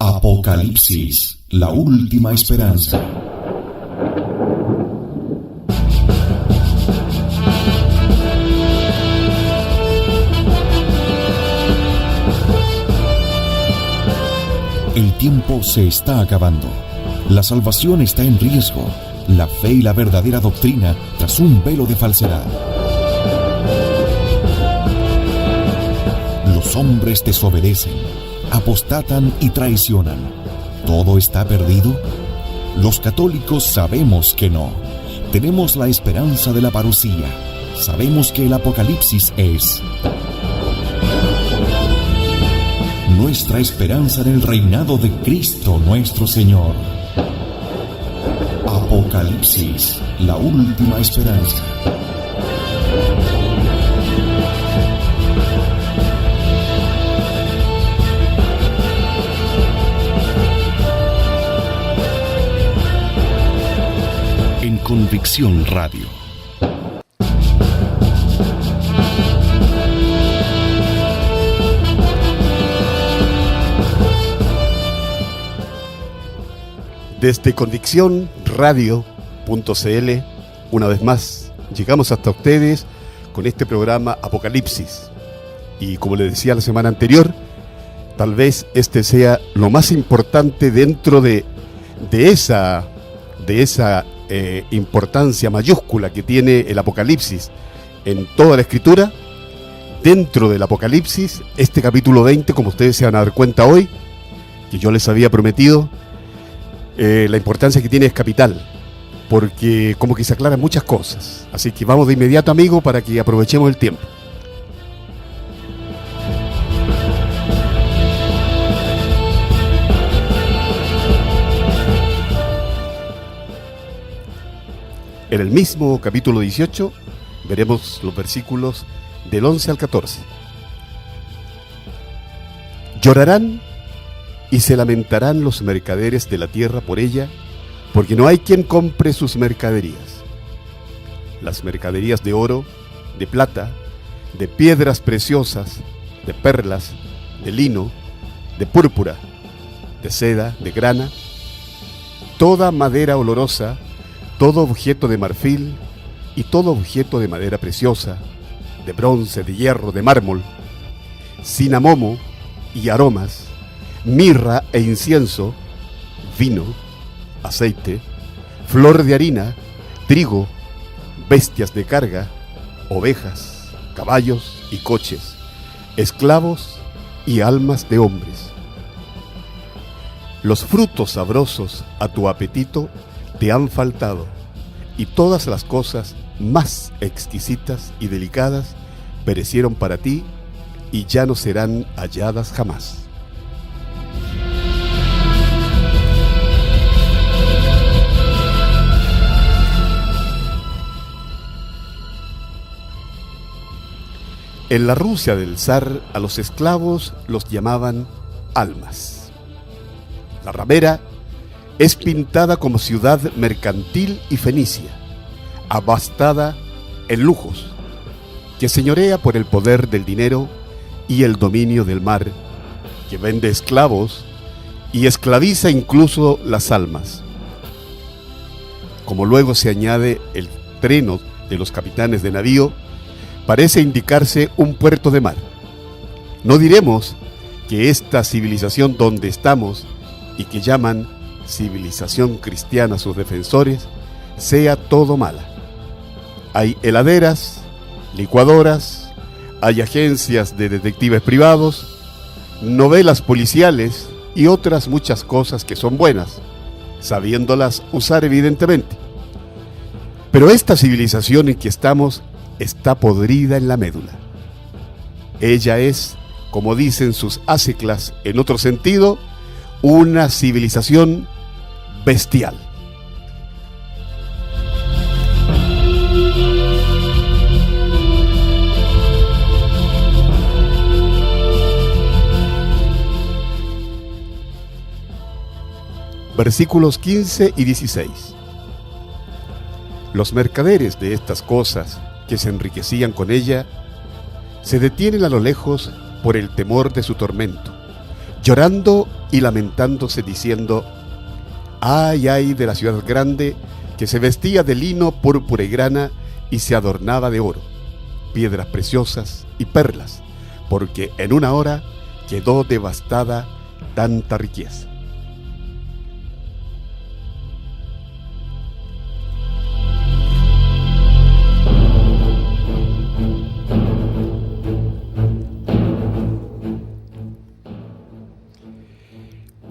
Apocalipsis, la última esperanza. El tiempo se está acabando. La salvación está en riesgo. La fe y la verdadera doctrina tras un velo de falsedad. Los hombres desobedecen, apostatan y traicionan. ¿Todo está perdido? Los católicos sabemos que no. Tenemos la esperanza de la parucía. Sabemos que el Apocalipsis es nuestra esperanza en el reinado de Cristo nuestro Señor. Apocalipsis, la última esperanza. En Convicción Radio. Desde Convicción Radio.cl, una vez más, llegamos hasta ustedes con este programa Apocalipsis. Y como les decía la semana anterior, tal vez este sea lo más importante dentro de esa importancia mayúscula que tiene el Apocalipsis en toda la Escritura. Dentro del Apocalipsis, este capítulo 20, como ustedes se van a dar cuenta hoy, que yo les había prometido, la importancia que tiene es capital, porque como que se aclaran muchas cosas. Así que vamos de inmediato, amigo, para que aprovechemos el tiempo. En el mismo capítulo 18 veremos los versículos del 11 al 14. Llorarán y se lamentarán los mercaderes de la tierra por ella, porque no hay quien compre sus mercaderías. Las mercaderías de oro, de plata, de piedras preciosas, de perlas, de lino, de púrpura, de seda, de grana, toda madera olorosa, todo objeto de marfil y todo objeto de madera preciosa, de bronce, de hierro, de mármol, cinamomo y aromas, mirra e incienso, vino, aceite, flor de harina, trigo, bestias de carga, ovejas, caballos y coches, esclavos y almas de hombres. Los frutos sabrosos a tu apetito te han faltado, y todas las cosas más exquisitas y delicadas perecieron para ti y ya no serán halladas jamás. En la Rusia del zar, a los esclavos los llamaban almas. La ramera es pintada como ciudad mercantil y fenicia, abastada en lujos, que señorea por el poder del dinero y el dominio del mar, que vende esclavos y esclaviza incluso las almas. Como luego se añade el treno de los capitanes de navío, parece indicarse un puerto de mar. No diremos que esta civilización donde estamos y que llaman civilización cristiana a sus defensores sea todo mala. Hay heladeras, licuadoras, hay agencias de detectives privados, novelas policiales y otras muchas cosas que son buenas, sabiéndolas usar evidentemente. Pero esta civilización en que estamos está podrida en la médula. Ella es, como dicen sus aciclas en otro sentido, una civilización bestial. Versículos 15 y 16. Los mercaderes de estas cosas que se enriquecían con ella se detienen a lo lejos por el temor de su tormento, llorando y lamentándose, diciendo: ay, ay de la ciudad grande, que se vestía de lino, púrpura y grana, y se adornaba de oro, piedras preciosas y perlas, porque en una hora quedó devastada tanta riqueza.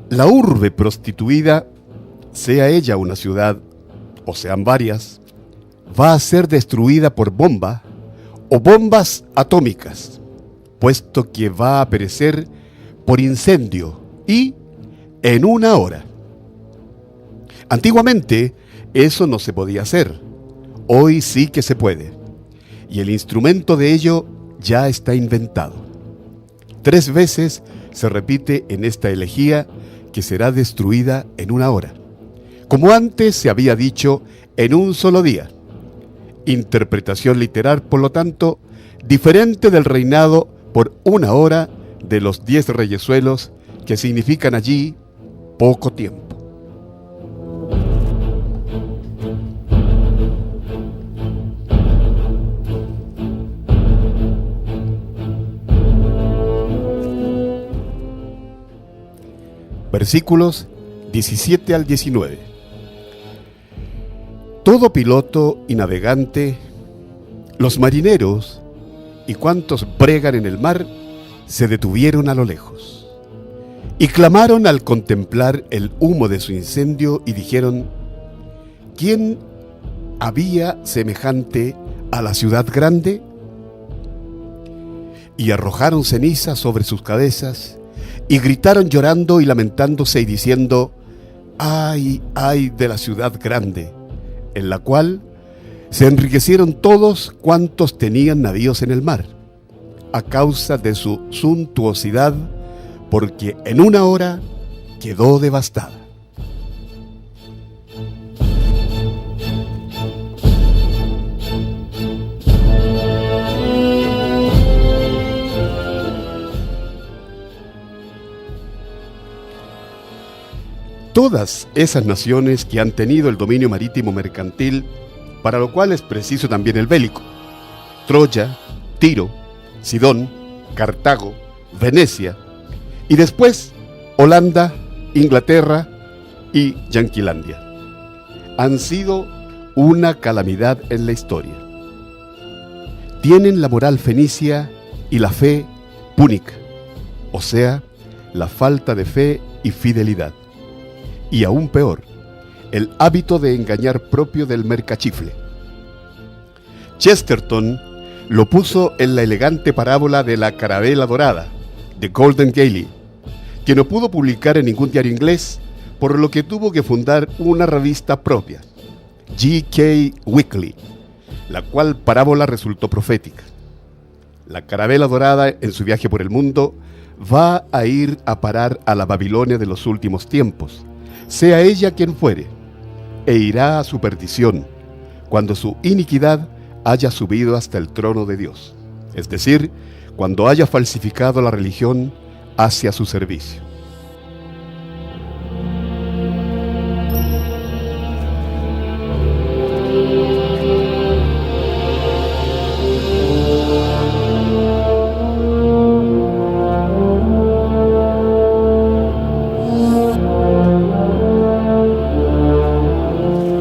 La urbe prostituida, sea ella una ciudad o sean varias, va a ser destruida por bomba o bombas atómicas, puesto que va a perecer por incendio y en una hora. Antiguamente eso no se podía hacer, hoy sí que se puede, y el instrumento de ello ya está inventado. 3 veces se repite en esta elegía que será destruida en una hora, como antes se había dicho, en un solo día. Interpretación literal, por lo tanto, diferente del reinado por una hora de los 10 reyesuelos, que significan allí poco tiempo. Versículos 17 al 19. Todo piloto y navegante, los marineros y cuantos bregan en el mar, se detuvieron a lo lejos y clamaron al contemplar el humo de su incendio y dijeron: ¿quién había semejante a la ciudad grande? Y arrojaron ceniza sobre sus cabezas y gritaron llorando y lamentándose y diciendo: ay, ay de la ciudad grande, en la cual se enriquecieron todos cuantos tenían navíos en el mar, a causa de su suntuosidad, porque en una hora quedó devastada. Todas esas naciones que han tenido el dominio marítimo mercantil, para lo cual es preciso también el bélico: Troya, Tiro, Sidón, Cartago, Venecia, y después Holanda, Inglaterra y Yanquilandia, han sido una calamidad en la historia. Tienen la moral fenicia y la fe púnica, o sea, la falta de fe y fidelidad. Y aún peor, el hábito de engañar propio del mercachifle. Chesterton lo puso en la elegante parábola de la carabela dorada, de Golden Gaily, que no pudo publicar en ningún diario inglés, por lo que tuvo que fundar una revista propia, G.K. Weekly, la cual parábola resultó profética. La carabela dorada, en su viaje por el mundo, va a ir a parar a la Babilonia de los últimos tiempos, sea ella quien fuere, e irá a su perdición, cuando su iniquidad haya subido hasta el trono de Dios, es decir, cuando haya falsificado la religión hacia su servicio.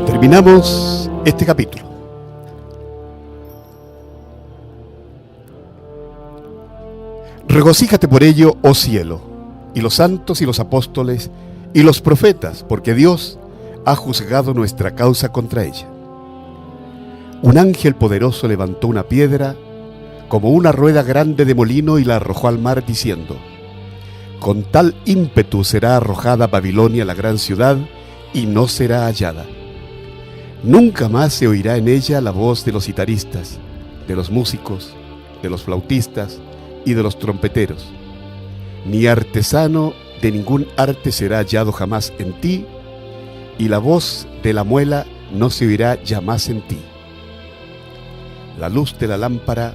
Terminamos este capítulo. Regocíjate por ello, oh cielo, y los santos y los apóstoles y los profetas, porque Dios ha juzgado nuestra causa contra ella. Un ángel poderoso levantó una piedra como una rueda grande de molino y la arrojó al mar, diciendo: con tal ímpetu será arrojada Babilonia, la gran ciudad, y no será hallada. Nunca más se oirá en ella la voz de los citaristas, de los músicos, de los flautistas y de los trompeteros. Ni artesano de ningún arte será hallado jamás en ti, y la voz de la muela no se oirá jamás en ti. La luz de la lámpara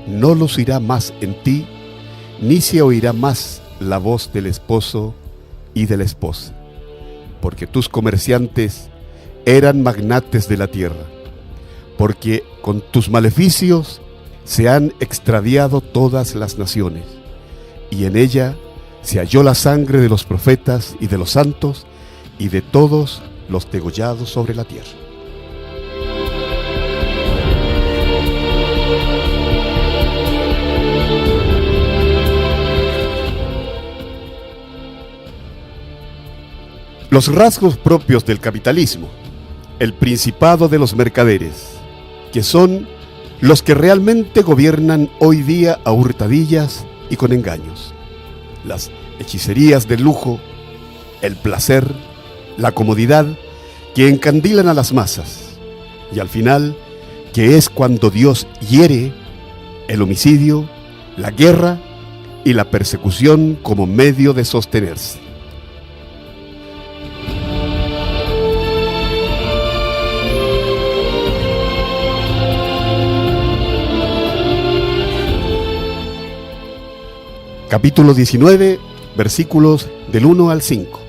no lucirá más en ti, ni se oirá más la voz del esposo y de la esposa, porque tus comerciantes eran magnates de la tierra, porque con tus maleficios se han extraviado todas las naciones, y en ella se halló la sangre de los profetas y de los santos y de todos los degollados sobre la tierra. Los rasgos propios del capitalismo, el principado de los mercaderes, que son los que realmente gobiernan hoy día a hurtadillas y con engaños. Las hechicerías del lujo, el placer, la comodidad que encandilan a las masas, y al final, que es cuando Dios hiere, el homicidio, la guerra y la persecución como medio de sostenerse. Capítulo 19, versículos del 1 al 5.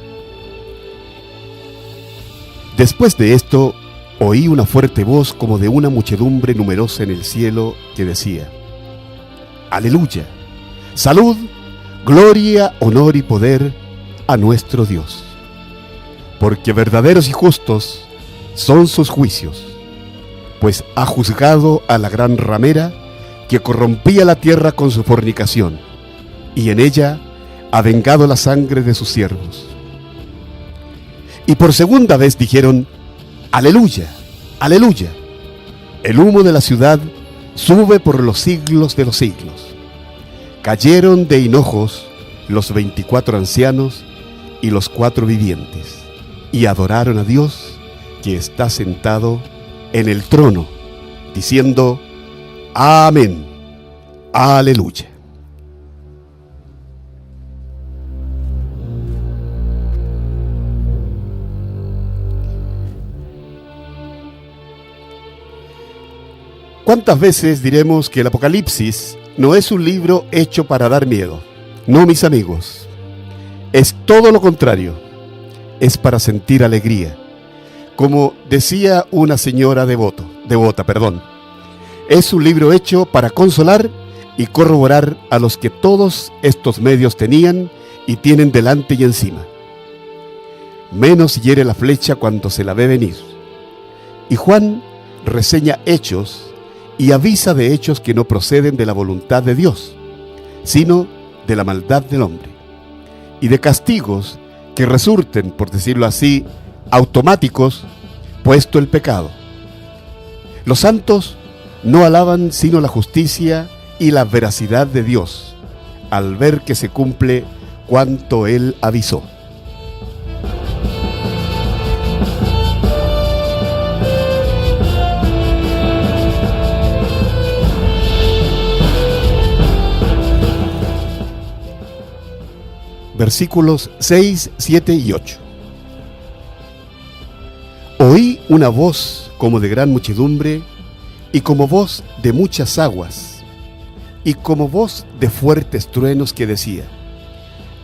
Después de esto, oí una fuerte voz como de una muchedumbre numerosa en el cielo que decía: Aleluya, salud, gloria, honor y poder a nuestro Dios. Porque verdaderos y justos son sus juicios, pues ha juzgado a la gran ramera que corrompía la tierra con su fornicación, y en ella ha vengado la sangre de sus siervos. Y por segunda vez dijeron: Aleluya, aleluya. El humo de la ciudad sube por los siglos de los siglos. Cayeron de hinojos los 24 ancianos y los 4 vivientes, y adoraron a Dios que está sentado en el trono, diciendo: Amén, aleluya. ¿Cuántas veces diremos que el Apocalipsis no es un libro hecho para dar miedo? No, mis amigos, es todo lo contrario, es para sentir alegría. Como decía una señora devota, es un libro hecho para consolar y corroborar a los que todos estos medios tenían y tienen delante y encima. Menos hiere la flecha cuando se la ve venir. Y Juan reseña hechos y avisa de hechos que no proceden de la voluntad de Dios, sino de la maldad del hombre, y de castigos que resulten, por decirlo así, automáticos, puesto el pecado. Los santos no alaban sino la justicia y la veracidad de Dios, al ver que se cumple cuanto Él avisó. Versículos 6, 7 y 8. Oí una voz como de gran muchedumbre, y como voz de muchas aguas, y como voz de fuertes truenos que decía: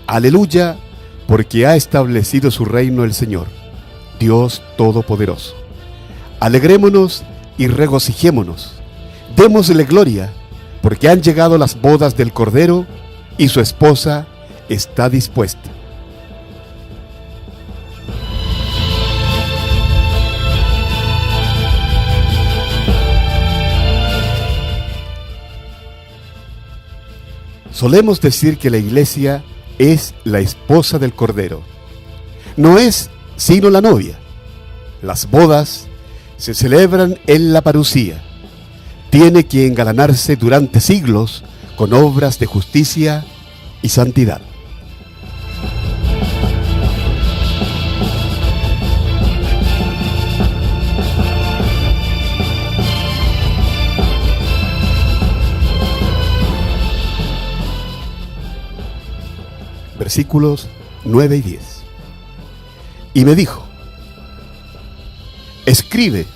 Aleluya, porque ha establecido su reino el Señor, Dios Todopoderoso. Alegrémonos y regocijémonos, démosle gloria, porque han llegado las bodas del Cordero, y su esposa está dispuesta. Solemos decir que la iglesia es la esposa del Cordero. No es sino la novia. Las bodas se celebran en la parucía. Tiene que engalanarse durante siglos con obras de justicia y santidad. Versículos 9 y 10. Y me dijo: escribe,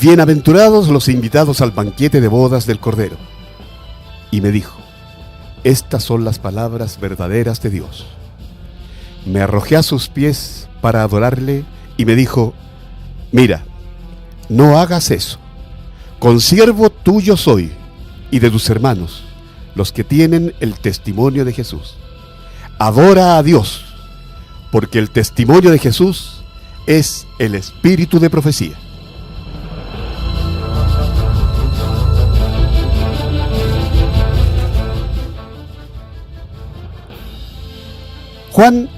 bienaventurados los invitados al banquete de bodas del Cordero. Y me dijo: estas son las palabras verdaderas de Dios. Me arrojé a sus pies para adorarle y me dijo: mira, no hagas eso. Consiervo tuyo soy y de tus hermanos, los que tienen el testimonio de Jesús. Adora a Dios, porque el testimonio de Jesús es el espíritu de profecía. Juan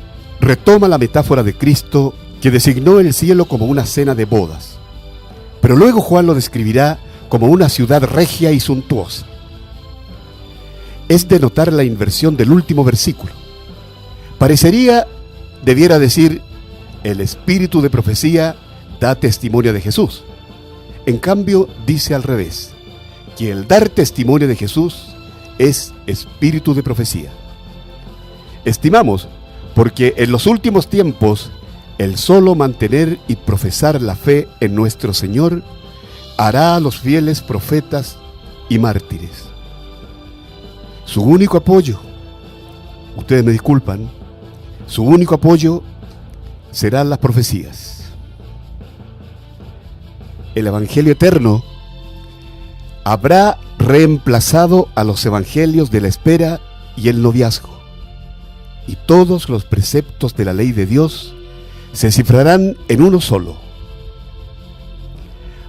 retoma la metáfora de Cristo que designó el cielo como una cena de bodas, pero luego Juan lo describirá como una ciudad regia y suntuosa. Es de notar la inversión del último versículo. Parecería debiera decir: el espíritu de profecía da testimonio de Jesús. En cambio, dice al revés, que el dar testimonio de Jesús es espíritu de profecía. Estimamos, porque en los últimos tiempos, el solo mantener y profesar la fe en nuestro Señor hará a los fieles profetas y mártires. Su único apoyo, ustedes me disculpan, su único apoyo serán las profecías. El Evangelio eterno habrá reemplazado a los evangelios de la espera y el noviazgo, y todos los preceptos de la ley de Dios se cifrarán en uno solo: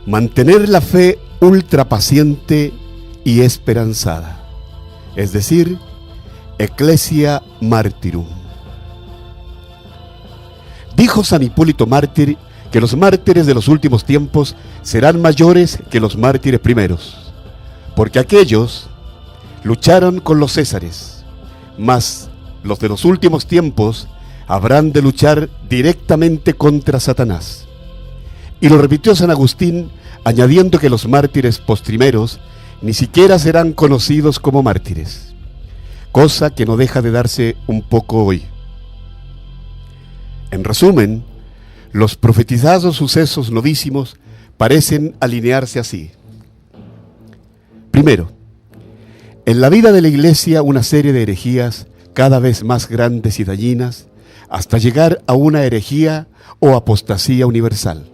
mantener la fe ultrapaciente y esperanzada, es decir, Ecclesia Martyrum. Dijo San Hipólito Mártir que los mártires de los últimos tiempos serán mayores que los mártires primeros, porque aquellos lucharon con los césares, mas los de los últimos tiempos habrán de luchar directamente contra Satanás. Y lo repitió San Agustín, añadiendo que los mártires postrimeros ni siquiera serán conocidos como mártires, cosa que no deja de darse un poco hoy. En resumen, los profetizados sucesos novísimos parecen alinearse así. Primero, en la vida de la Iglesia una serie de herejías cada vez más grandes y dañinas, hasta llegar a una herejía o apostasía universal.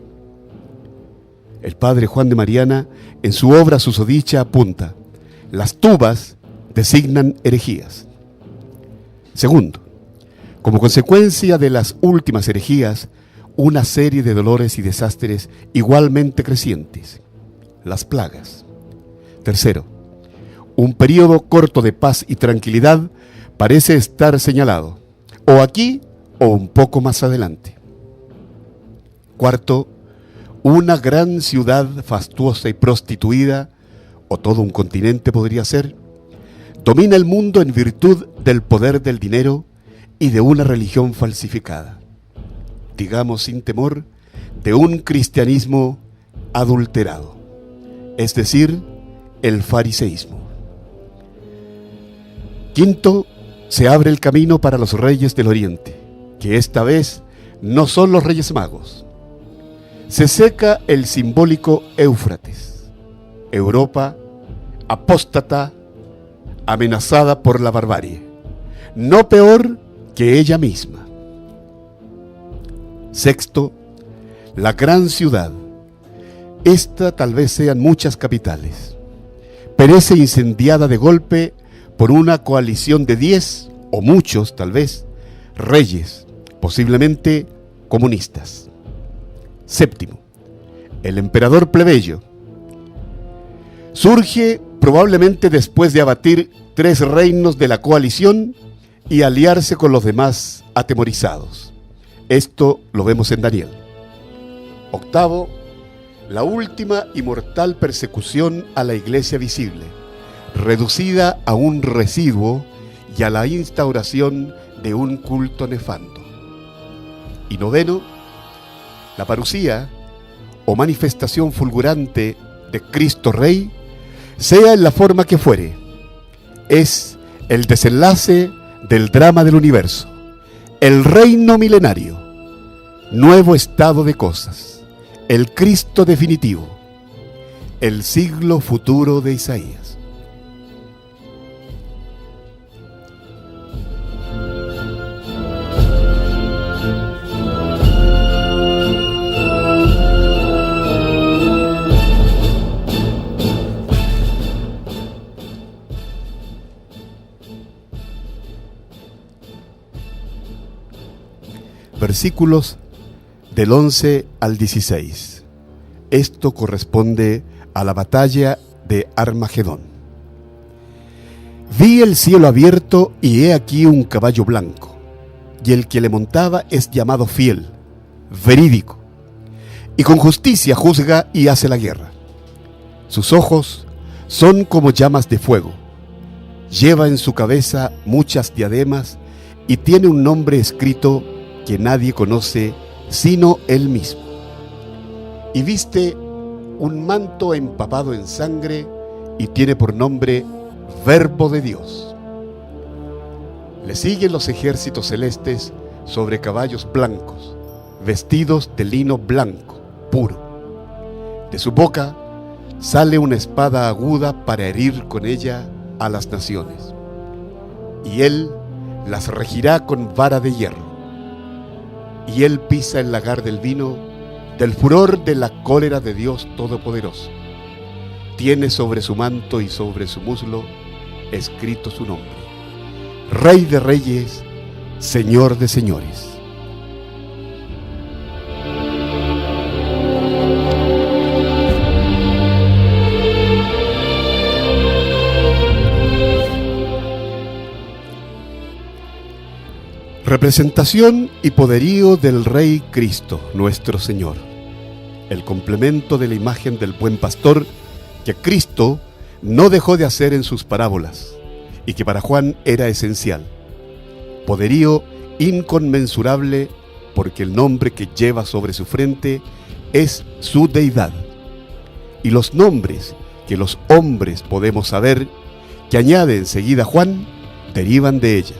El padre Juan de Mariana, en su obra Susodicha, apunta: las tubas designan herejías. Segundo, como consecuencia de las últimas herejías, una serie de dolores y desastres igualmente crecientes: las plagas. Tercero, un periodo corto de paz y tranquilidad parece estar señalado, o aquí o un poco más adelante. Cuarto, una gran ciudad fastuosa y prostituida, o todo un continente podría ser, domina el mundo en virtud del poder del dinero y de una religión falsificada, digamos sin temor, de un cristianismo adulterado, es decir, el fariseísmo. Quinto, se abre el camino para los reyes del Oriente, que esta vez no son los Reyes Magos. Se seca el simbólico Éufrates, Europa apóstata, amenazada por la barbarie, no peor que ella misma. Sexto, la gran ciudad, esta tal vez sean muchas capitales, perece incendiada de golpe por una coalición de 10, o muchos tal vez, reyes, posiblemente comunistas. Séptimo, el emperador plebeyo surge probablemente después de abatir 3 reinos de la coalición y aliarse con los demás atemorizados. Esto lo vemos en Daniel. Octavo, la última y mortal persecución a la iglesia visible, reducida a un residuo y a la instauración de un culto nefando. Y noveno, la parusía o manifestación fulgurante de Cristo Rey, sea en la forma que fuere, es el desenlace del drama del universo, el reino milenario, nuevo estado de cosas, el Cristo definitivo, el siglo futuro de Isaías. versículos del 11 al 16. Esto corresponde a la batalla de Armagedón. Vi el cielo abierto y he aquí un caballo blanco, y el que le montaba es llamado Fiel, Verídico, y con justicia juzga y hace la guerra. Sus ojos son como llamas de fuego, lleva en su cabeza muchas diademas y tiene un nombre escrito que nadie conoce sino él mismo. Y viste un manto empapado en sangre y tiene por nombre Verbo de Dios. Le siguen los ejércitos celestes sobre caballos blancos, vestidos de lino blanco, puro. De su boca sale una espada aguda para herir con ella a las naciones. Y él las regirá con vara de hierro. Y él pisa el lagar del vino, del furor de la cólera de Dios Todopoderoso. Tiene sobre su manto y sobre su muslo escrito su nombre: Rey de Reyes, Señor de Señores. Representación y poderío del Rey Cristo, nuestro Señor. El complemento de la imagen del buen pastor que Cristo no dejó de hacer en sus parábolas y que para Juan era esencial. Poderío inconmensurable porque el nombre que lleva sobre su frente es su deidad. Y los nombres que los hombres podemos saber, que añade enseguida Juan, derivan de ella.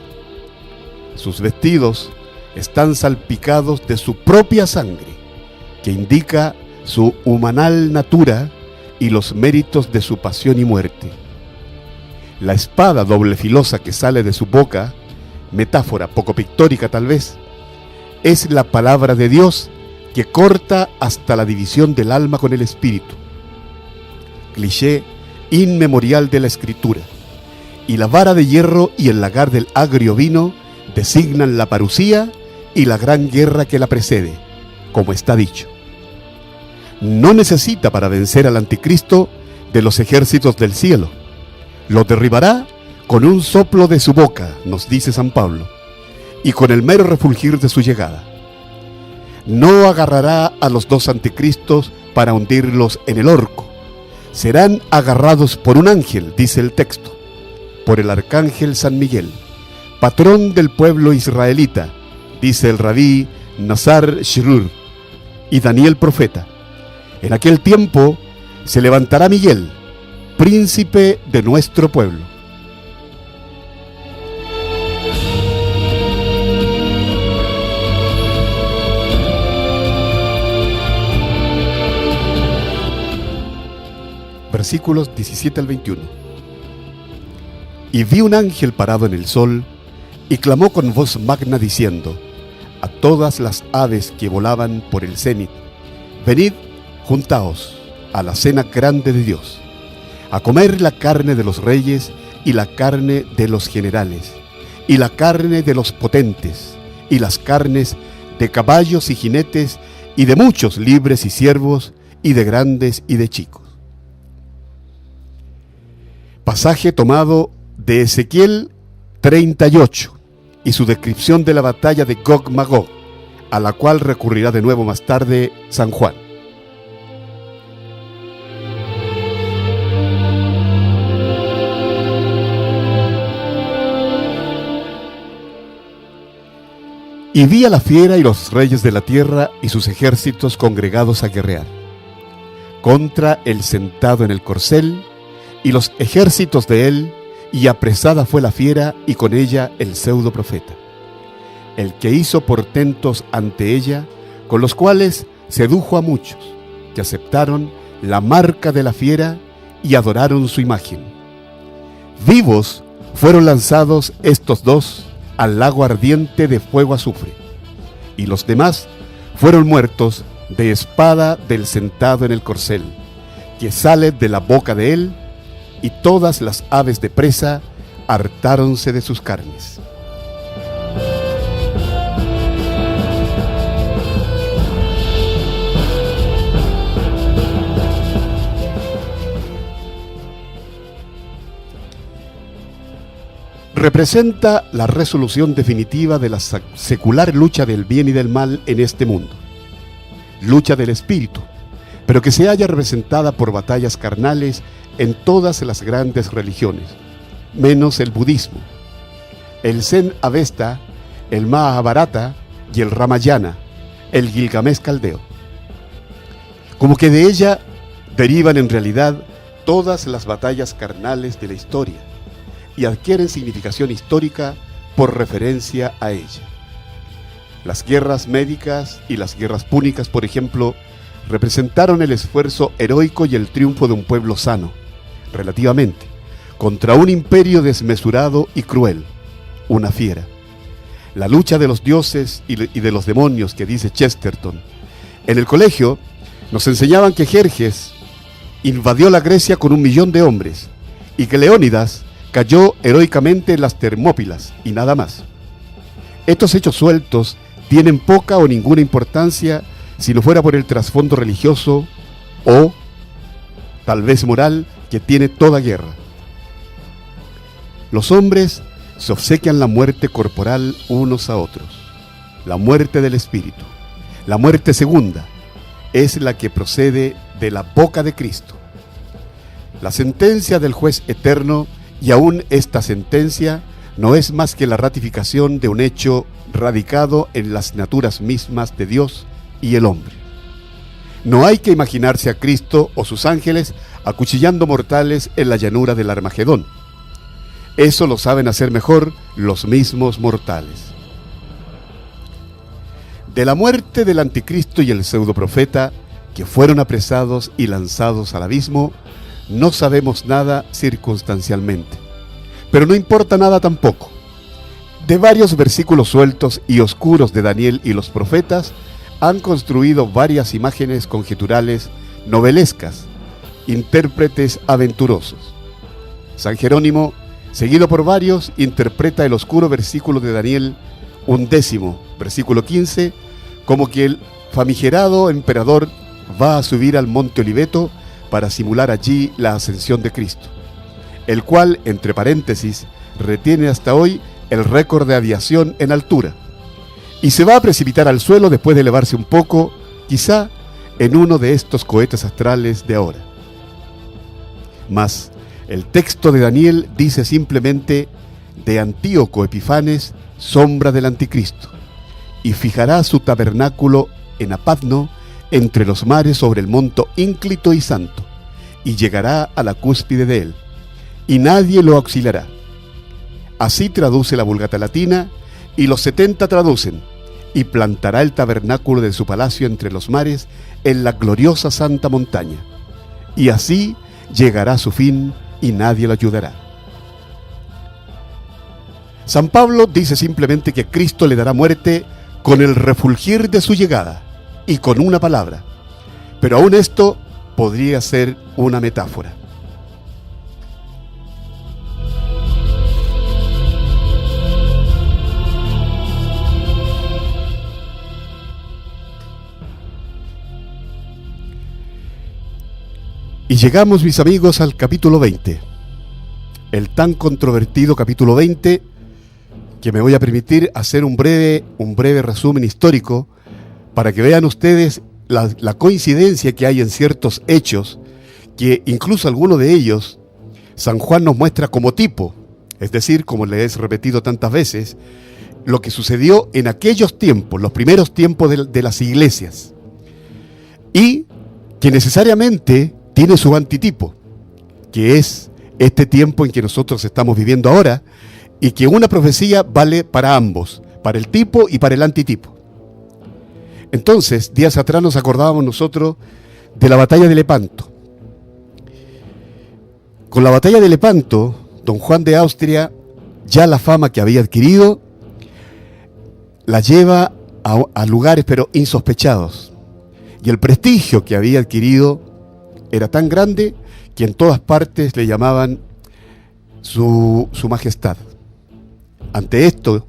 Sus vestidos están salpicados de su propia sangre, que indica su humanal natura y los méritos de su pasión y muerte. La espada doble filosa que sale de su boca, metáfora poco pictórica tal vez, es la palabra de Dios que corta hasta la división del alma con el espíritu. Cliché inmemorial de la Escritura. Y la vara de hierro y el lagar del agrio vino designan la parucía y la gran guerra que la precede, como está dicho. No necesita para vencer al anticristo de los ejércitos del cielo. Lo derribará con un soplo de su boca, nos dice San Pablo, y con el mero refulgir de su llegada. No agarrará a los dos anticristos para hundirlos en el horco. Serán agarrados por un ángel, dice el texto, por el arcángel San Miguel, patrón del pueblo israelita, dice el rabí Nazar Shrur y Daniel profeta. En aquel tiempo se levantará Miguel, príncipe de nuestro pueblo. Versículos 17 al 21. Y vi un ángel parado en el sol, y clamó con voz magna diciendo a todas las aves que volaban por el cénit: venid, juntaos a la cena grande de Dios, a comer la carne de los reyes y la carne de los generales, y la carne de los potentes, y las carnes de caballos y jinetes, y de muchos libres y siervos, y de grandes y de chicos. Pasaje tomado de Ezequiel 38 y su descripción de la batalla de Gog-Magog, a la cual recurrirá de nuevo más tarde San Juan. Y vi a la fiera y los reyes de la tierra y sus ejércitos congregados a guerrear contra el sentado en el corcel y los ejércitos de él, y apresada fue la fiera y con ella el pseudo profeta, el que hizo portentos ante ella, con los cuales sedujo a muchos, que aceptaron la marca de la fiera y adoraron su imagen. Vivos fueron lanzados estos dos al lago ardiente de fuego azufre, y los demás fueron muertos de espada del sentado en el corcel, que sale de la boca de él, y todas las aves de presa hartáronse de sus carnes. representa la resolución definitiva de la secular lucha del bien y del mal en este mundo, lucha del espíritu, pero que se halla representada por batallas carnales en todas las grandes religiones, menos el budismo, el Zen Avesta, el Mahabharata y el Ramayana, el Gilgamesh caldeo. Como que de ella derivan en realidad todas las batallas carnales de la historia y adquieren significación histórica por referencia a ella. Las guerras médicas y las guerras púnicas, por ejemplo, representaron el esfuerzo heroico y el triunfo de un pueblo sano, relativamente, contra un imperio desmesurado y cruel, una fiera. La lucha de los dioses y de los demonios que dice Chesterton. En el colegio nos enseñaban que Jerjes invadió la Grecia con 1 millón de hombres y que Leónidas cayó heroicamente en las Termópilas y nada más. Estos hechos sueltos tienen poca o ninguna importancia si no fuera por el trasfondo religioso o tal vez moral que tiene toda guerra. Los hombres se obsequian la muerte corporal unos a otros. La muerte del espíritu, la muerte segunda, es la que procede de la boca de Cristo. La sentencia del juez eterno, y aún esta sentencia, no es más que la ratificación de un hecho radicado en las naturas mismas de Dios y el hombre. No hay que imaginarse a Cristo o sus ángeles acuchillando mortales en la llanura del Armagedón. Eso lo saben hacer mejor los mismos mortales. De la muerte del anticristo y el pseudoprofeta, que fueron apresados y lanzados al abismo, no sabemos nada circunstancialmente, pero no importa nada tampoco. De varios versículos sueltos y oscuros de Daniel y los profetas, han construido varias imágenes conjeturales novelescas, intérpretes aventurosos. San Jerónimo, seguido por varios, interpreta el oscuro versículo de Daniel 11, versículo 15, como que el famigerado emperador va a subir al monte Oliveto para simular allí la ascensión de Cristo, el cual, entre paréntesis, retiene hasta hoy el récord de aviación en altura, y se va a precipitar al suelo después de elevarse un poco, quizá en uno de estos cohetes astrales de ahora. Mas el texto de Daniel dice simplemente: de Antíoco Epifanes, sombra del anticristo, y fijará su tabernáculo en Apadno, entre los mares, sobre el monto ínclito y santo, y llegará a la cúspide de él, y nadie lo auxiliará. Así traduce la Vulgata Latina, y los 70 traducen: y plantará el tabernáculo de su palacio entre los mares, en la gloriosa santa montaña, y así llegará a su fin, y nadie lo ayudará. San Pablo dice simplemente que Cristo le dará muerte con el refulgir de su llegada y con una palabra, pero aún esto podría ser una metáfora. Y llegamos, mis amigos, al capítulo 20, el tan controvertido capítulo 20, que me voy a permitir hacer un breve resumen histórico para que vean ustedes la coincidencia que hay en ciertos hechos, que incluso algunos de ellos San Juan nos muestra como tipo, es decir, como le he repetido tantas veces, lo que sucedió en aquellos tiempos, los primeros tiempos de las iglesias, y que necesariamente tiene su antitipo, que es este tiempo en que nosotros estamos viviendo ahora, y que una profecía vale para ambos, para el tipo y para el antitipo. Entonces, días atrás nos acordábamos nosotros de la batalla de Lepanto. Con la batalla de Lepanto, don Juan de Austria, ya la fama que había adquirido, la lleva a lugares pero insospechados. Y el prestigio que había adquirido era tan grande que en todas partes le llamaban su majestad. Ante esto,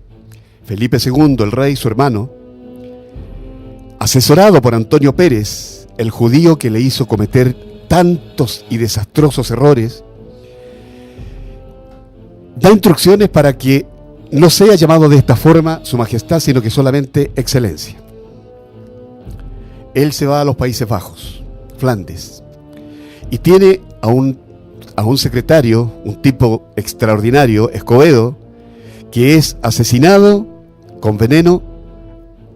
Felipe II, el rey, su hermano, asesorado por Antonio Pérez, el judío que le hizo cometer tantos y desastrosos errores, da instrucciones para que no sea llamado de esta forma Su Majestad, sino que solamente Excelencia. Él se va a los Países Bajos, Flandes, y tiene a un secretario, un tipo extraordinario, Escobedo, que es asesinado con veneno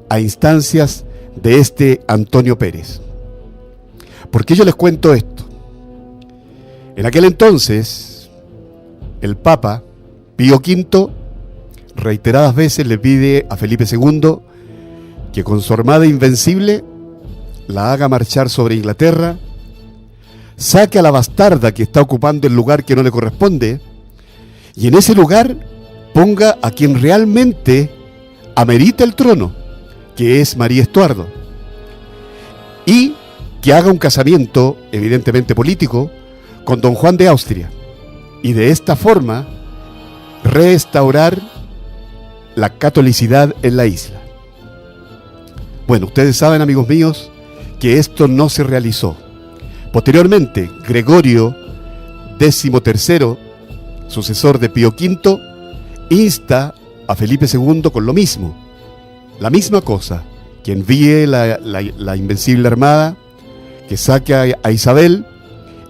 a instancias de este Antonio Pérez. ¿Por qué yo les cuento esto? En aquel entonces, el Papa Pío V reiteradas veces le pide a Felipe II que con su armada invencible la haga marchar sobre Inglaterra, saque a la bastarda que está ocupando el lugar que no le corresponde, y en ese lugar ponga a quien realmente amerita el trono, que es María Estuardo, y que haga un casamiento, evidentemente político, con don Juan de Austria, y de esta forma restaurar la catolicidad en la isla. Bueno, ustedes saben, amigos míos, que esto no se realizó. Posteriormente, Gregorio XIII, sucesor de Pío V, insta a Felipe II con lo mismo, la misma cosa, que envíe la invencible armada, que saque a Isabel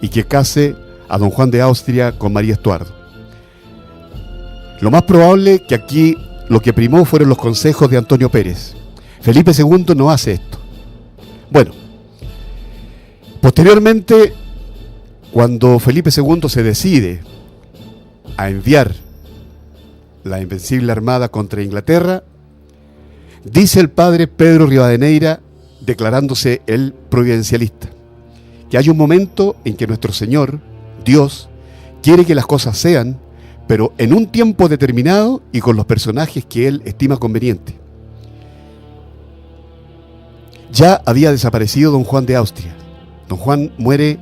y que case a don Juan de Austria con María Estuardo. Lo más probable que aquí lo que primó fueron los consejos de Antonio Pérez. Felipe II no hace esto. Bueno, posteriormente, cuando Felipe II se decide a enviar la invencible armada contra Inglaterra, dice el padre Pedro Rivadeneira, declarándose el providencialista, que hay un momento en que nuestro Señor, Dios, quiere que las cosas sean, pero en un tiempo determinado y con los personajes que Él estima conveniente. Ya había desaparecido don Juan de Austria. Don Juan muere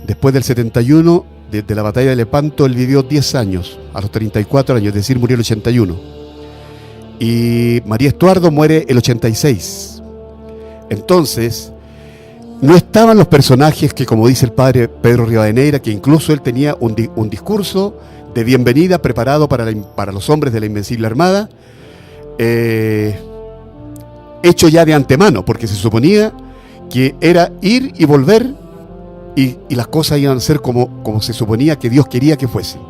después del 71, de la batalla de Lepanto. Él vivió 10 años, a los 34 años, es decir, murió el 81. Y María Estuardo muere el 86. Entonces, no estaban los personajes que, como dice el padre Pedro Rivadeneira, que incluso él tenía un discurso de bienvenida preparado para los hombres de la invencible armada, hecho ya de antemano, porque se suponía que era ir y volver y las cosas iban a ser como se suponía que Dios quería que fuesen.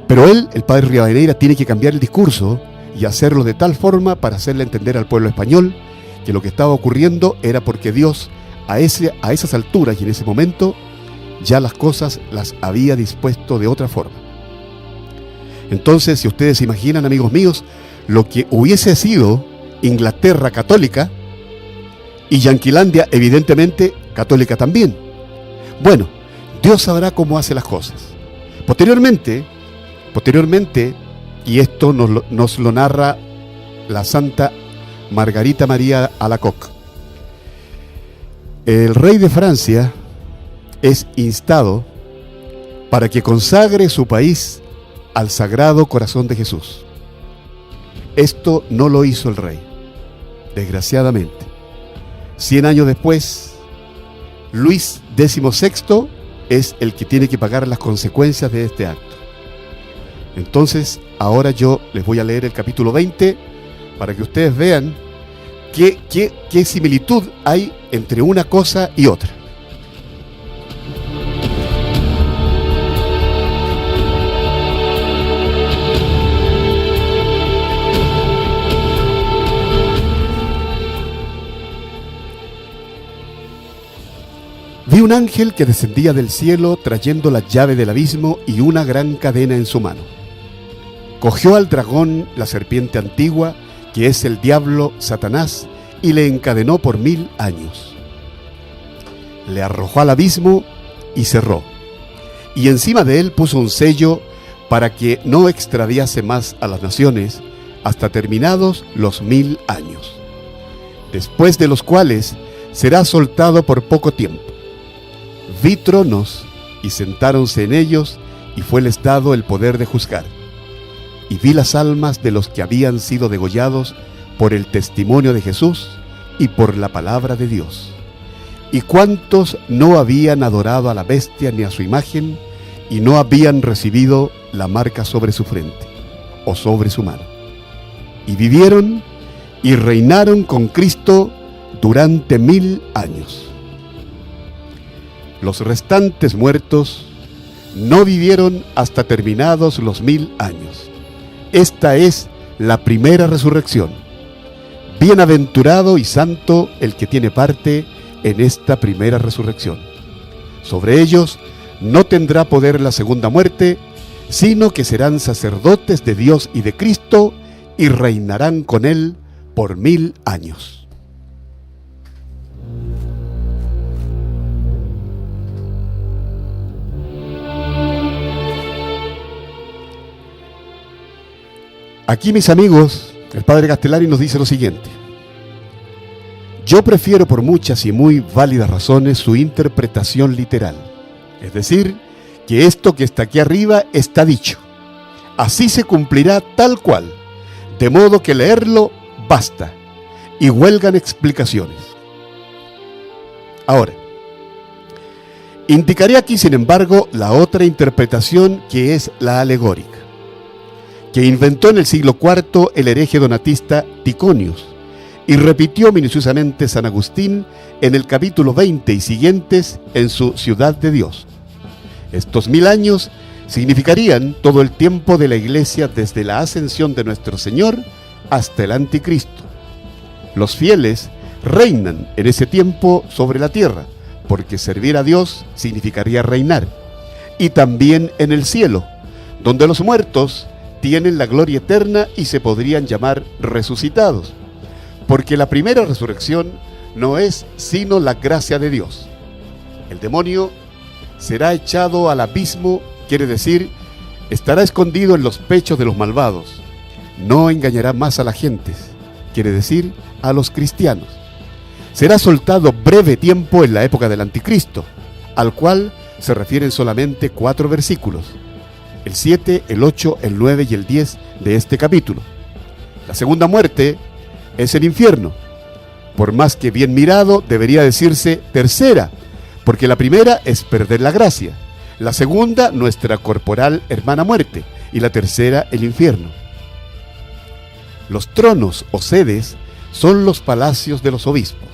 Pero él, el padre Rivadeneira, tiene que cambiar el discurso y hacerlo de tal forma para hacerle entender al pueblo español que lo que estaba ocurriendo era porque Dios a esas alturas y en ese momento ya las cosas las había dispuesto de otra forma. Entonces, si ustedes se imaginan, amigos míos, lo que hubiese sido Inglaterra católica y Yanquilandia evidentemente católica también. Bueno, Dios sabrá cómo hace las cosas. Posteriormente, y esto nos lo narra la Santa Margarita María Alacoque, el rey de Francia es instado para que consagre su país al Sagrado Corazón de Jesús. Esto no lo hizo el rey, desgraciadamente. 100 años después, Luis XVI es el que tiene que pagar las consecuencias de este acto. Entonces, ahora yo les voy a leer el capítulo 20 para que ustedes vean qué similitud hay entre una cosa y otra. Vi un ángel que descendía del cielo trayendo la llave del abismo y una gran cadena en su mano. Cogió al dragón, la serpiente antigua, que es el diablo Satanás, y le encadenó por 1000 años. Le arrojó al abismo y cerró, y encima de él puso un sello para que no extraviase más a las naciones hasta terminados los 1000 años, después de los cuales será soltado por poco tiempo. Vi tronos y sentáronse en ellos, y fueles dado el poder de juzgar. Y vi las almas de los que habían sido degollados por el testimonio de Jesús y por la palabra de Dios. Y cuántos no habían adorado a la bestia ni a su imagen, y no habían recibido la marca sobre su frente o sobre su mano. Y vivieron y reinaron con Cristo durante 1000 años. Los restantes muertos no vivieron hasta terminados los 1000 años. Esta es la primera resurrección. Bienaventurado y santo el que tiene parte en esta primera resurrección. Sobre ellos no tendrá poder la segunda muerte, sino que serán sacerdotes de Dios y de Cristo y reinarán con él por 1000 años. Aquí, mis amigos, el padre Castellari nos dice lo siguiente: yo prefiero por muchas y muy válidas razones su interpretación literal, es decir, que esto que está aquí arriba está dicho, así se cumplirá tal cual, de modo que leerlo basta, y huelgan explicaciones. Ahora, indicaré aquí, sin embargo, la otra interpretación, que es la alegórica, que inventó en el siglo IV el hereje donatista Ticonius, y repitió minuciosamente San Agustín en el capítulo 20 y siguientes en su Ciudad de Dios. Estos 1000 años significarían todo el tiempo de la Iglesia desde la ascensión de nuestro Señor hasta el Anticristo. Los fieles reinan en ese tiempo sobre la tierra, porque servir a Dios significaría reinar, y también en el cielo, donde los muertos tienen la gloria eterna y se podrían llamar resucitados, porque la primera resurrección no es sino la gracia de Dios. El demonio será echado al abismo, quiere decir, estará escondido en los pechos de los malvados. No engañará más a las gentes, quiere decir, a los cristianos. Será soltado breve tiempo en la época del Anticristo, al cual se refieren solamente 4 versículos, el 7, el 8, el 9 y el 10 de este capítulo. La segunda muerte es el infierno. Por más que bien mirado, debería decirse tercera, porque la primera es perder la gracia, la segunda nuestra corporal hermana muerte, y la tercera el infierno. Los tronos o sedes son los palacios de los obispos,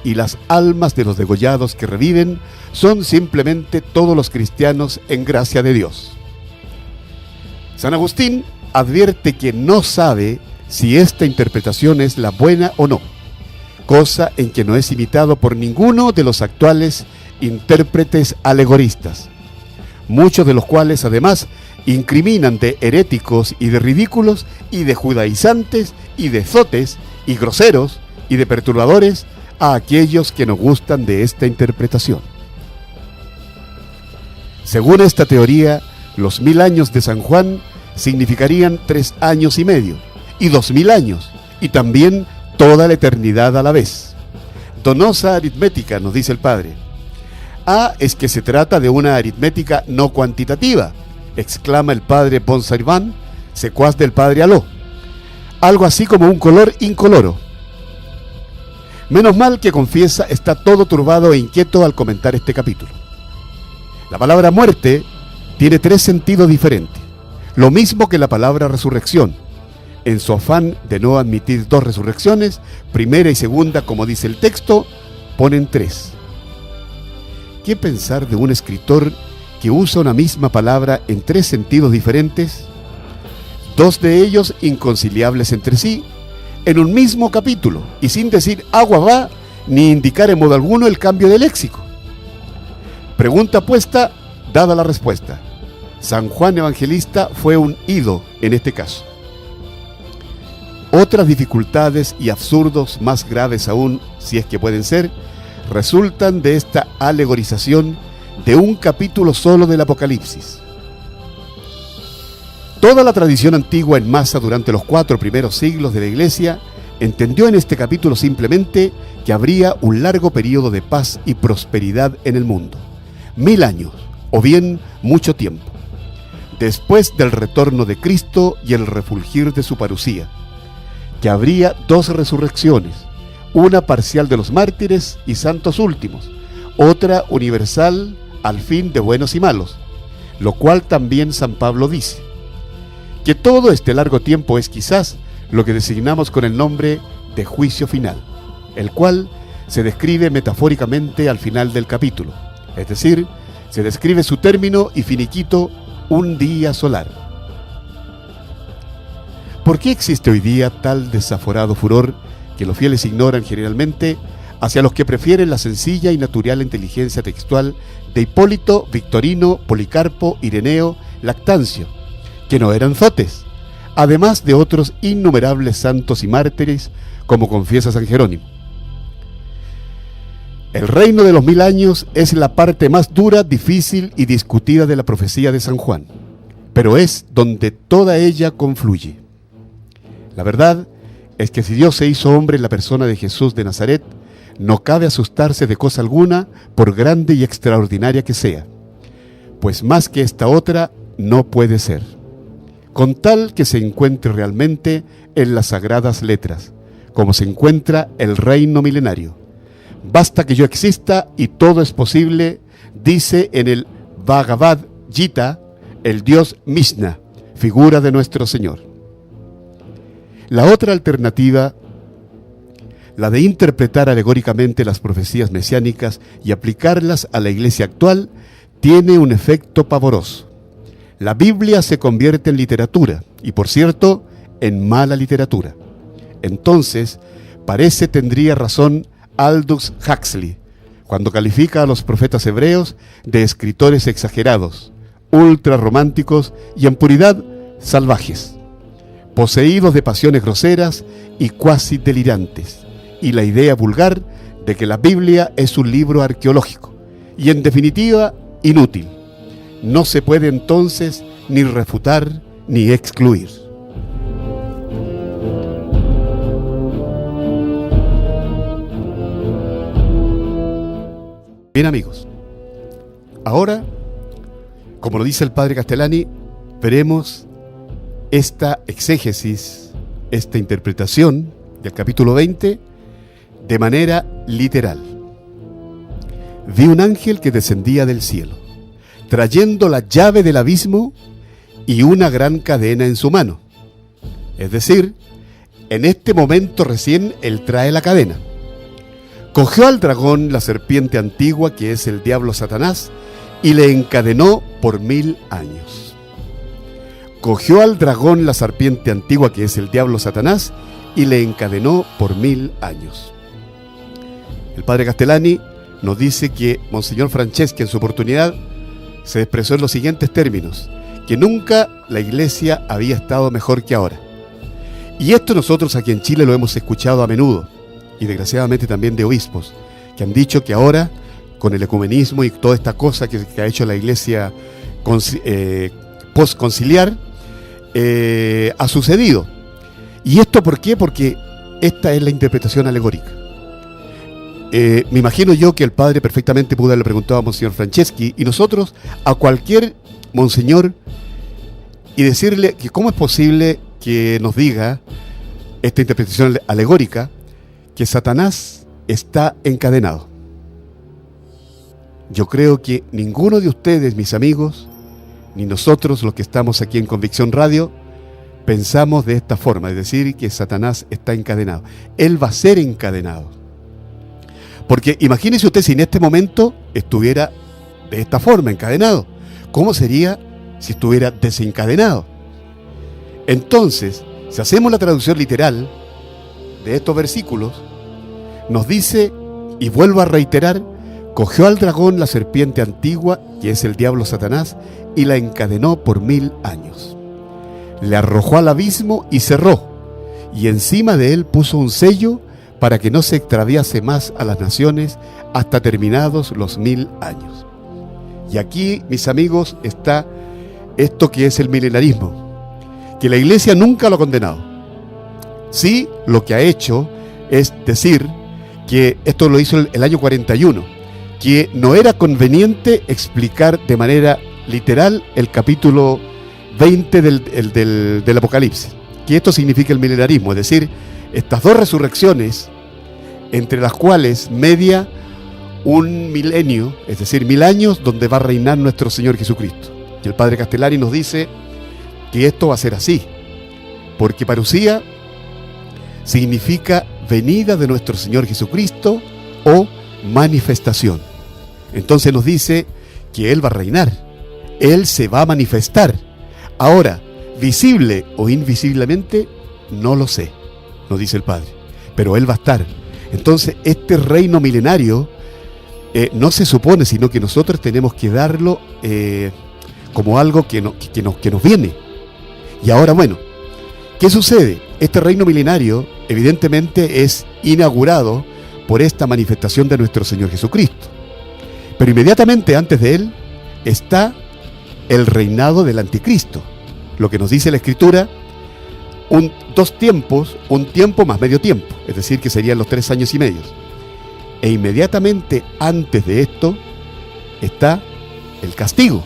y las almas de los degollados que reviven son simplemente todos los cristianos en gracia de Dios. San Agustín advierte que no sabe si esta interpretación es la buena o no, cosa en que no es imitado por ninguno de los actuales intérpretes alegoristas, muchos de los cuales además incriminan de heréticos y de ridículos y de judaizantes y de zotes y groseros y de perturbadores a aquellos que no gustan de esta interpretación. Según esta teoría, los 1000 años de San Juan significarían 3 años y medio, y 2000 años, y también toda la eternidad a la vez. Donosa aritmética, nos dice el padre. Es que se trata de una aritmética no cuantitativa, exclama el padre Ponsarván, secuaz del padre Aló. Algo así como un color incoloro. Menos mal que confiesa está todo turbado e inquieto al comentar este capítulo. La palabra muerte tiene 3 sentidos diferentes, lo mismo que la palabra resurrección. En su afán de no admitir 2 resurrecciones, primera y segunda, como dice el texto, ponen 3. ¿Qué pensar de un escritor que usa una misma palabra en 3 sentidos diferentes, 2 de ellos inconciliables entre sí, en un mismo capítulo, y sin decir agua va, ni indicar en modo alguno el cambio de léxico? Pregunta puesta, dada la respuesta. San Juan Evangelista fue un ido en este caso. Otras dificultades y absurdos más graves aún, si es que pueden ser, resultan de esta alegorización de un capítulo solo del Apocalipsis. Toda la tradición antigua en masa durante los 4 primeros siglos de la Iglesia entendió en este capítulo simplemente que habría un largo periodo de paz y prosperidad en el mundo, 1000 años, o bien mucho tiempo, después del retorno de Cristo y el refulgir de su parucía, que habría 2 resurrecciones, una parcial de los mártires y santos últimos, otra universal al fin de buenos y malos, lo cual también San Pablo dice, que todo este largo tiempo es quizás lo que designamos con el nombre de juicio final, el cual se describe metafóricamente al final del capítulo, es decir, se describe su término y finiquito un día solar. ¿Por qué existe hoy día tal desaforado furor que los fieles ignoran generalmente hacia los que prefieren la sencilla y natural inteligencia textual de Hipólito, Victorino, Policarpo, Ireneo, Lactancio, que no eran zotes, además de otros innumerables santos y mártires, como confiesa San Jerónimo? El reino de los 1000 años es la parte más dura, difícil y discutida de la profecía de San Juan, pero es donde toda ella confluye. La verdad es que si Dios se hizo hombre en la persona de Jesús de Nazaret, no cabe asustarse de cosa alguna, por grande y extraordinaria que sea, pues más que esta otra no puede ser, con tal que se encuentre realmente en las sagradas letras, como se encuentra el reino milenario. Basta que yo exista y todo es posible, dice en el Bhagavad Gita el dios Mishna, figura de nuestro Señor. La otra alternativa, la de interpretar alegóricamente las profecías mesiánicas y aplicarlas a la iglesia actual, tiene un efecto pavoroso. La Biblia se convierte en literatura, y por cierto, en mala literatura. Entonces, parece tendría razón Aldous Huxley cuando califica a los profetas hebreos de escritores exagerados, ultra románticos y en puridad salvajes, poseídos de pasiones groseras y cuasi delirantes, y la idea vulgar de que la Biblia es un libro arqueológico y en definitiva inútil. No se puede entonces ni refutar ni excluir. Bien, amigos, ahora, como lo dice el padre Castellani, veremos esta exégesis, esta interpretación del capítulo 20 de manera literal. Vi un ángel que descendía del cielo, trayendo la llave del abismo y una gran cadena en su mano. Es decir, en este momento recién él trae la cadena. Cogió al dragón, la serpiente antigua, que es el diablo Satanás, y le encadenó por 1000 años. Cogió al dragón, la serpiente antigua, que es el diablo Satanás, y le encadenó por 1000 años. El padre Castellani nos dice que Monseñor Franceschi en su oportunidad se expresó en los siguientes términos, que nunca la iglesia había estado mejor que ahora. Y esto nosotros aquí en Chile lo hemos escuchado a menudo, y desgraciadamente también de obispos, que han dicho que ahora, con el ecumenismo y toda esta cosa que ha hecho la iglesia postconciliar, ha sucedido. ¿Y esto por qué? Porque esta es la interpretación alegórica. Me imagino yo que el padre perfectamente pudo haberle preguntado a Monseñor Franceschi, y nosotros a cualquier monseñor, y decirle que cómo es posible que nos diga esta interpretación alegórica que Satanás está encadenado. Yo creo que ninguno de ustedes, mis amigos, ni nosotros los que estamos aquí en Convicción Radio, pensamos de esta forma, es decir, que Satanás está encadenado. Él va a ser encadenado. Porque imagínese usted si en este momento estuviera de esta forma, encadenado. ¿Cómo sería si estuviera desencadenado? Entonces, si hacemos la traducción literal de estos versículos, nos dice, y vuelvo a reiterar, cogió al dragón, la serpiente antigua, que es el diablo Satanás, y la encadenó por 1000 años. Le arrojó al abismo y cerró, y encima de él puso un sello para que no se extraviase más a las naciones hasta terminados los 1000 años. Y aquí, mis amigos, está esto que es el milenarismo, que la iglesia nunca lo ha condenado. Sí, lo que ha hecho es decir que esto lo hizo el año 41, que no era conveniente explicar de manera literal el capítulo 20 del Apocalipsis, que esto significa el milenarismo, es decir, estas dos resurrecciones, entre las cuales media un milenio, es decir, 1000 años, donde va a reinar nuestro Señor Jesucristo. Y el padre Castellari nos dice que esto va a ser así, porque parusía significa venida de nuestro Señor Jesucristo o manifestación. Entonces nos dice que Él va a reinar, Él se va a manifestar. Ahora, visible o invisiblemente, no lo sé, nos dice el Padre, pero Él va a estar. Entonces, este reino milenario no se supone, sino que nosotros tenemos que darlo como algo que nos viene. Y ahora, bueno, ¿qué sucede? Este reino milenario evidentemente es inaugurado por esta manifestación de nuestro Señor Jesucristo. Pero inmediatamente antes de Él está el reinado del anticristo. Lo que nos dice la Escritura, dos tiempos, un tiempo más medio tiempo, es decir, que serían los 3 años y medio. E inmediatamente antes de esto está el castigo.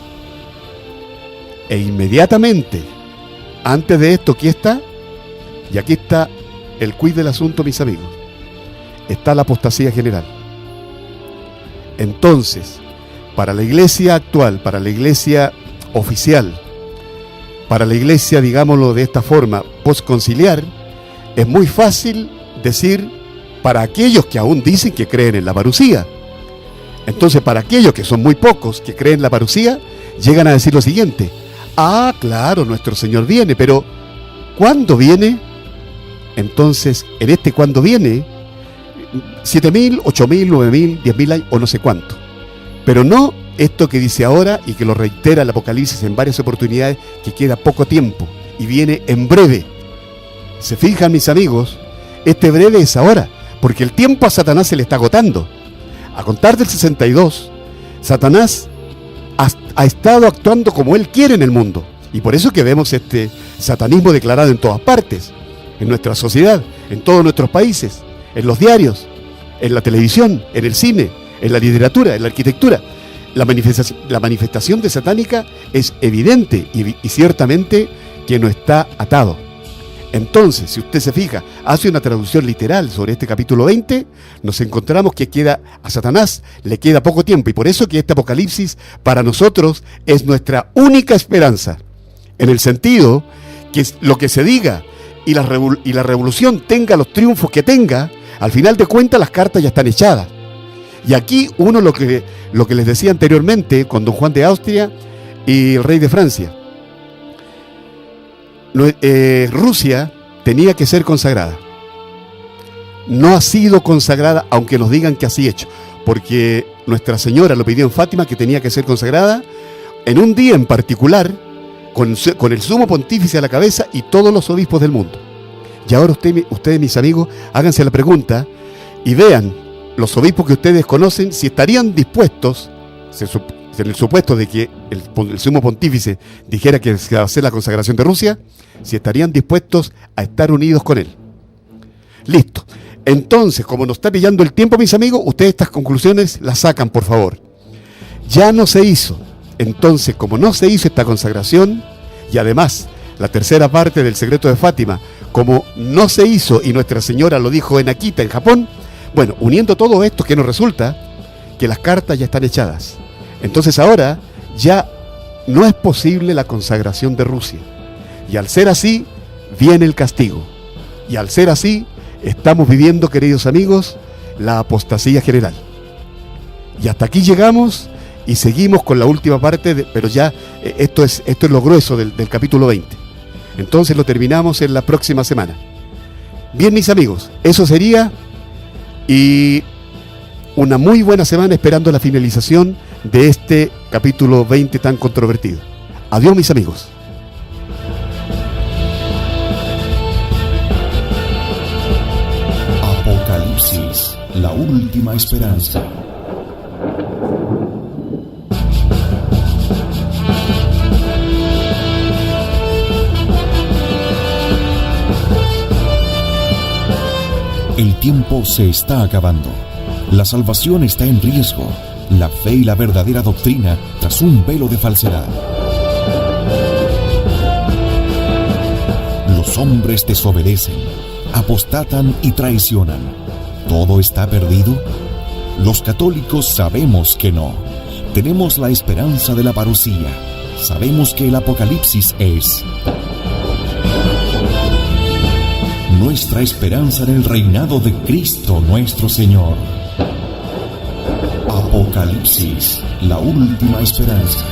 E inmediatamente antes de esto, ¿qué está? Y aquí está el quid del asunto, mis amigos. Está la apostasía general. Entonces, para la iglesia actual, para la iglesia oficial, para la iglesia, digámoslo de esta forma, postconciliar, es muy fácil decir, para aquellos que aún dicen que creen en la parusía. Entonces, para aquellos que son muy pocos que creen en la parusía, llegan a decir lo siguiente: ah, claro, nuestro Señor viene, pero ¿cuándo viene? Entonces, en este cuándo viene, 7.000, 8.000, 9.000, 10.000 años, o no sé cuánto. Pero no esto que dice ahora, y que lo reitera el Apocalipsis en varias oportunidades, que queda poco tiempo, y viene en breve. ¿Se fijan, mis amigos? Este breve es ahora, porque el tiempo a Satanás se le está agotando. A contar del 62, Satanás ha estado actuando como él quiere en el mundo. Y por eso que vemos este satanismo declarado en todas partes, en nuestra sociedad, en todos nuestros países, en los diarios, en la televisión, en el cine, en la literatura, en la arquitectura. La manifestación de satánica es evidente y ciertamente que no está atado. Entonces, si usted se fija, hace una traducción literal sobre este capítulo 20, nos encontramos que a Satanás le queda poco tiempo, y por eso que este Apocalipsis para nosotros es nuestra única esperanza, en el sentido que lo que se diga y la revolución tenga los triunfos que tenga, al final de cuentas las cartas ya están echadas. Y aquí lo que les decía anteriormente con don Juan de Austria y el rey de Francia, Rusia tenía que ser consagrada. No ha sido consagrada, aunque nos digan que así hecho, porque Nuestra Señora lo pidió en Fátima, que tenía que ser consagrada en un día en particular, con el sumo pontífice a la cabeza y todos los obispos del mundo. Y ahora ustedes, mis amigos, háganse la pregunta y vean los obispos que ustedes conocen si estarían dispuestos, en el supuesto de que el sumo pontífice dijera que se va a hacer la consagración de Rusia, si estarían dispuestos a estar unidos con él. Listo. Entonces, como nos está pillando el tiempo, mis amigos, ustedes estas conclusiones las sacan, por favor. Ya no se hizo. Entonces, como no se hizo esta consagración, y además la tercera parte del secreto de Fátima, como no se hizo y Nuestra Señora lo dijo en Akita, en Japón, bueno, uniendo todo esto, ¿qué nos resulta? Que las cartas ya están echadas. Entonces ahora ya no es posible la consagración de Rusia. Y al ser así, viene el castigo. Y al ser así, estamos viviendo, queridos amigos, la apostasía general. Y hasta aquí llegamos y seguimos con la última parte, pero ya esto es lo grueso del capítulo 20. Entonces lo terminamos en la próxima semana. Bien, mis amigos, eso sería, y una muy buena semana esperando la finalización de este capítulo 20 tan controvertido. Adiós, mis amigos. Apocalipsis, la última esperanza. El tiempo se está acabando. La salvación está en riesgo. La fe y la verdadera doctrina tras un velo de falsedad. Los hombres desobedecen, apostatan y traicionan. ¿Todo está perdido? Los católicos sabemos que no. Tenemos la esperanza de la parusía. sabemos que el Apocalipsis es nuestra esperanza en el reinado de Cristo nuestro Señor. Apocalipsis, la última esperanza.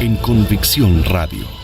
En Convicción Radio.